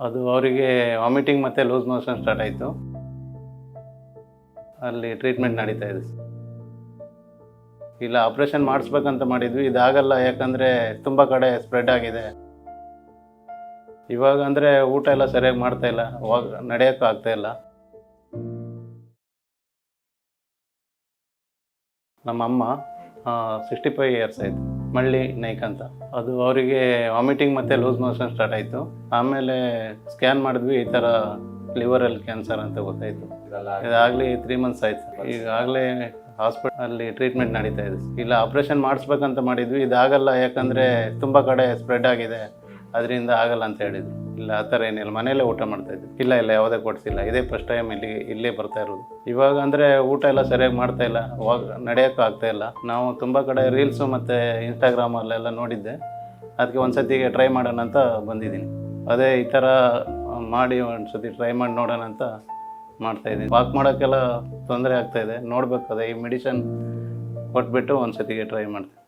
ಅದು ಅವರಿಗೆ ವಾಮಿಟಿಂಗ್ ಮತ್ತು ಲೂಸ್ ಮೋಷನ್ ಸ್ಟಾರ್ಟ್ ಆಯಿತು. ಅಲ್ಲಿ ಟ್ರೀಟ್ಮೆಂಟ್ ನಡೀತಾ ಇದೆ. ಇಲ್ಲ, ಆಪ್ರೇಷನ್ ಮಾಡಿಸ್ಬೇಕಂತ ಮಾಡಿದ್ವಿ, ಇದಾಗಲ್ಲ. ಯಾಕಂದರೆ ತುಂಬ ಕಡೆ ಸ್ಪ್ರೆಡ್ ಆಗಿದೆ. ಇವಾಗ ಅಂದರೆ ಊಟ ಎಲ್ಲ ಸರಿಯಾಗಿ ಮಾಡ್ತಾಯಿಲ್ಲ, ನಡೆಯೋಕ್ಕೂ ಆಗ್ತಾಯಿಲ್ಲ. ನಮ್ಮಮ್ಮ 65 ಇಯರ್ಸ್ ಆಯಿತು, ಮಳ್ಳಿ ನಾಯ್ಕ್ ಅಂತ. ಅದು ಅವರಿಗೆ ವಾಮಿಟಿಂಗ್ ಮತ್ತು ಲೂಸ್ ಮೋಷನ್ ಸ್ಟಾರ್ಟ್ ಆಯಿತು. ಆಮೇಲೆ ಸ್ಕ್ಯಾನ್ ಮಾಡಿದ್ವಿ, ಈ ಥರ ಲಿವರಲ್ಲಿ ಕ್ಯಾನ್ಸರ್ ಅಂತ ಗೊತ್ತಾಯಿತು. ಇದಾಗಲಿ 3 ಮಂತ್ಸ್ ಆಯಿತು. ಈಗಾಗಲೇ ಹಾಸ್ಪಿಟಲಲ್ಲಿ ಟ್ರೀಟ್ಮೆಂಟ್ ನಡೀತಾ ಇದೆ. ಇಲ್ಲ, ಆಪ್ರೇಷನ್ ಮಾಡಿಸ್ಬೇಕಂತ ಮಾಡಿದ್ವಿ, ಇದಾಗಲ್ಲ. ಯಾಕಂದರೆ ತುಂಬ ಕಡೆ ಸ್ಪ್ರೆಡ್ ಆಗಿದೆ, ಅದರಿಂದ ಆಗಲ್ಲ ಅಂತ ಹೇಳಿದ್ರು. ಇಲ್ಲ, ಆ ಥರ ಏನಿಲ್ಲ, ಮನೆಯಲ್ಲೇ ಊಟ ಮಾಡ್ತಾಯಿದ್ವಿ. ಇಲ್ಲ, ಯಾವುದೇ ಕೊಡಿಸಿಲ್ಲ. ಇದೇ ಫಸ್ಟ್ ಟೈಮ್ ಇಲ್ಲೇ ಬರ್ತಾ ಇರೋದು. ಇವಾಗ ಅಂದರೆ ಊಟ ಎಲ್ಲ ಸರಿಯಾಗಿ ಮಾಡ್ತಾಯಿಲ್ಲ, ನಡೆಯೋಕ್ಕೂ ಆಗ್ತಾಯಿಲ್ಲ. ನಾವು ತುಂಬ ಕಡೆ ರೀಲ್ಸು ಮತ್ತು ಇನ್ಸ್ಟಾಗ್ರಾಮಲ್ಲೆಲ್ಲ ನೋಡಿದ್ದೆ, ಅದಕ್ಕೆ ಒಂದು ಸತಿಗೆ ಟ್ರೈ ಮಾಡೋಣ ಅಂತ ಬಂದಿದ್ದೀನಿ. ಅದೇ ಈ ಥರ ಮಾಡಿ ಒಂದು ಸತಿ ಟ್ರೈ ಮಾಡಿ ನೋಡೋಣ ಅಂತ ಮಾಡ್ತಾಯಿದ್ದೀನಿ. ವಾಕ್ ಮಾಡೋಕ್ಕೆಲ್ಲ ತೊಂದರೆ ಆಗ್ತಾಯಿದೆ. ನೋಡಬೇಕು, ಅದೇ ಈ ಮೆಡಿಸನ್ ಕೊಟ್ಬಿಟ್ಟು ಒಂದು ಸತಿಗೆ ಟ್ರೈ ಮಾಡ್ತೀನಿ.